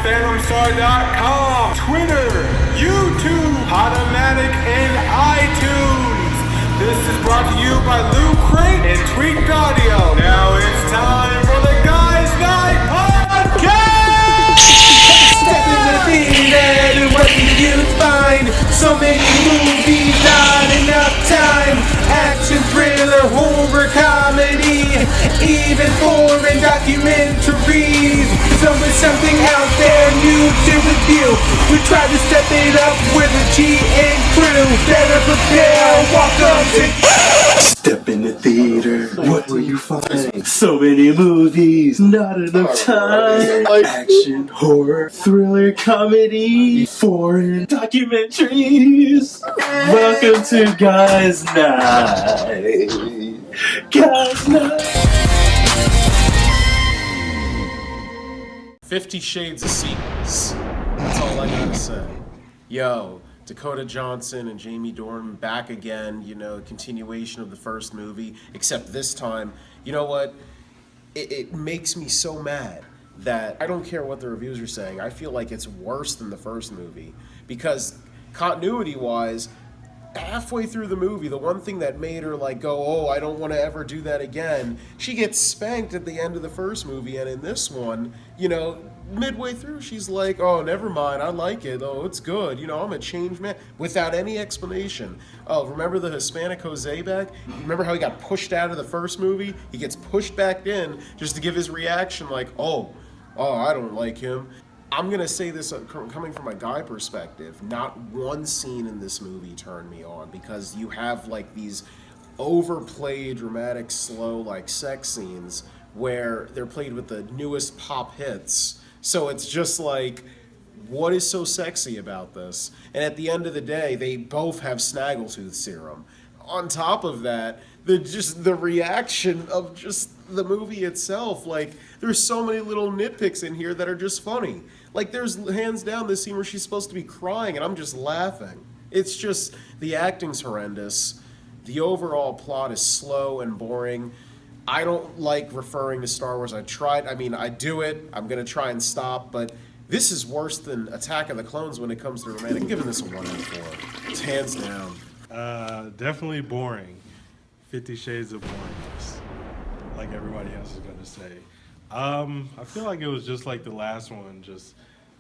PhantomStar.com, Twitter, YouTube, Podomatic, and iTunes. This is brought to you by Lou Crate and Tweaked Audio. Now it's time for the Guys Night Podcast! Step in the theater, and what do you find? So many movies, not enough time. Action, thriller, horror, comedy, even foreign documentaries. There's always something out there new to review. We try to step it up with a G and crew. Better prepare, welcome to Step in the theater, what will you find? So many movies, not enough time. Action, horror, thriller, comedy, foreign documentaries. Welcome to Guys Night. Guys Night. 50 Shades of Sequels. That's all I gotta say. Yo, Dakota Johnson and Jamie Dornan back again, you know, continuation of the first movie, except this time, you know what? It makes me so mad that I don't care what the reviews are saying. I feel like it's worse than the first movie because continuity-wise, halfway through the movie, the one thing that made her like go, oh, I don't want to ever do that again, she gets spanked at the end of the first movie, and in this one, you know, midway through, she's like, oh, never mind, I like it, oh, it's good, you know, I'm a changed man, without any explanation. Oh, remember the Hispanic Jose back? Remember how he got pushed out of the first movie? He gets pushed back in just to give his reaction like, oh, I don't like him. I'm going to say this coming from a guy perspective, not one scene in this movie turned me on because you have like these overplayed, dramatic, slow, like sex scenes where they're played with the newest pop hits. So it's just like, what is so sexy about this? And at the end of the day, they both have snaggletooth serum. On top of that, the reaction of just the movie itself, like there's so many little nitpicks in here that are just funny. Like there's hands down this scene where she's supposed to be crying and I'm just laughing. It's just, the acting's horrendous. The overall plot is slow and boring. I don't like referring to Star Wars. I do it. I'm going to try and stop, but this is worse than Attack of the Clones when it comes to romantic. I'm giving this a 1 out of 4. It's hands down. Definitely boring. 50 Shades of Boringness, like everybody else is going to say. I feel like it was just like the last one, just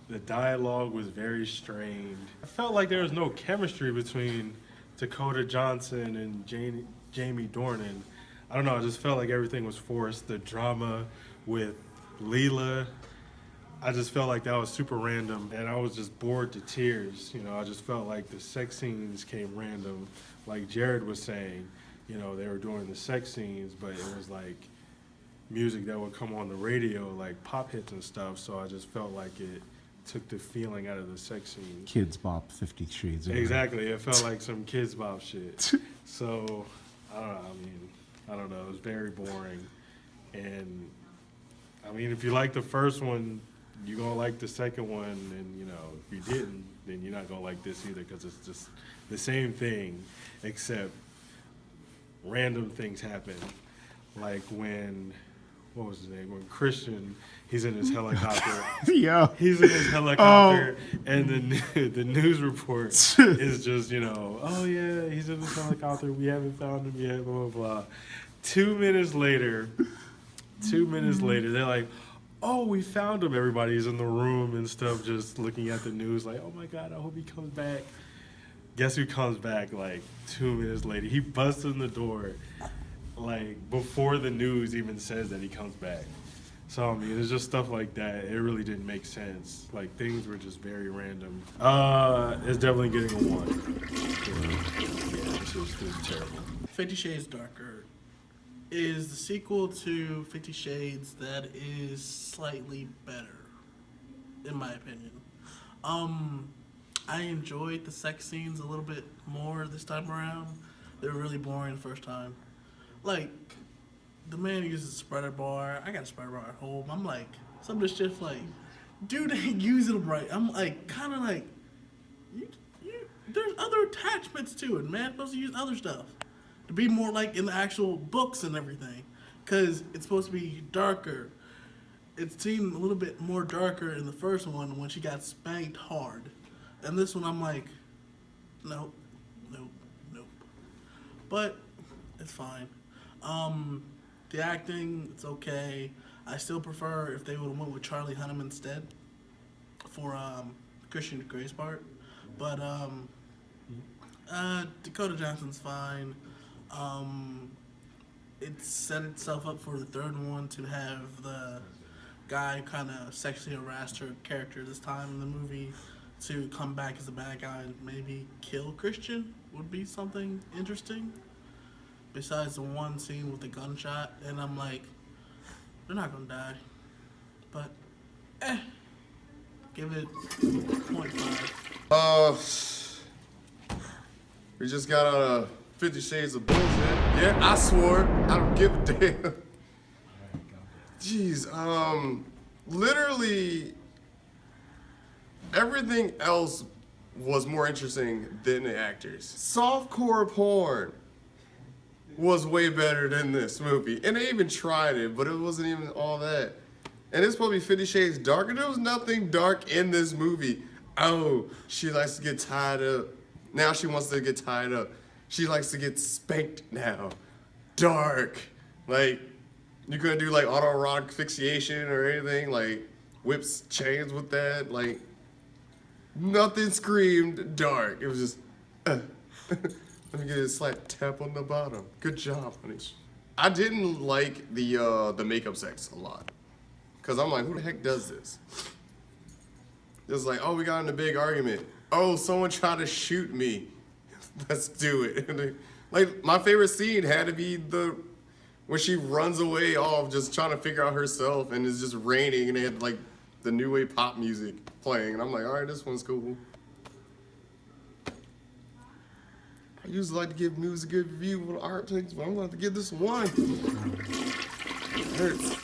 the dialogue was very strained. I felt like there was no chemistry between Dakota Johnson and Jamie Dornan. I don't know, I just felt like everything was forced. The drama with Leela, I just felt like that was super random, and I was just bored to tears. You know, I just felt like the sex scenes came random. Like Jared was saying, you know, they were doing the sex scenes, but it was like music that would come on the radio, like pop hits and stuff, so I just felt like it took the feeling out of the sex scenes. Kids Bop, 50 Shades. Exactly, it felt like some Kids Bop shit. So, I don't know, it was very boring. And, I mean, if you like the first one, you're going to like the second one, and, you know, if you didn't, then you're not going to like this either, because it's just the same thing, except random things happen. Like when, what was his name? When Christian, he's in his helicopter. Yeah. He's in his helicopter, and the news report is just, you know, oh yeah, he's in his helicopter. We haven't found him yet. Blah blah blah. 2 minutes later, they're like, oh, we found him. Everybody's in the room and stuff, just looking at the news, like, oh my God, I hope he comes back. Guess who comes back like 2 minutes later? He busts in the door, like, before the news even says that he comes back. So, I mean, it's just stuff like that. It really didn't make sense. Like, things were just very random. It's definitely getting a 1. Yeah, this was terrible. 50 Shades Darker is the sequel to 50 Shades that is slightly better, in my opinion. I enjoyed the sex scenes a little bit more this time around. They were really boring the first time. Like, the man uses a spreader bar. I got a spreader bar at home. I'm like, some of this shit, like, dude ain't using them right. I'm like, kind of like, there's other attachments to it, man. Supposed to use other stuff to be more like in the actual books and everything, because it's supposed to be darker. it seemed a little bit more darker in the first one when she got spanked hard. And this one I'm like, nope. But it's fine. The acting, it's okay. I still prefer if they would have went with Charlie Hunnam instead for Christian Grey's part. But Dakota Johnson's fine. It set itself up for the third one to have the guy kind of sexually harassed her character this time in the movie to come back as a bad guy and maybe kill Christian would be something interesting. Besides the one scene with the gunshot, and I'm like, they're not gonna die. But, give it 0.5. We just got out of 50 Shades of Bullshit. Yeah, I swore. I don't give a damn. Jeez, literally everything else was more interesting than the actors. Softcore porn was way better than this movie. And they even tried it, but it wasn't even all that. And it's probably 50 Shades Dark, and there was nothing dark in this movie. Oh, she likes to get tied up. Now she wants to get tied up. She likes to get spanked now. Dark. Like, you couldn't do like autoerotic asphyxiation or anything, like whips chains with that. Like, nothing screamed dark. It was just, let me get a slight tap on the bottom. Good job, honey. I didn't like the makeup sex a lot. Cause I'm like, who the heck does this? It's like, oh, we got in a big argument. Oh, someone tried to shoot me. Let's do it. Like, my favorite scene had to be when she runs away off just trying to figure out herself and it's just raining and they had like the new wave pop music playing and I'm like, all right, this one's cool. I usually like to give music a good review on art things, but I'm gonna have to give this one. It hurts.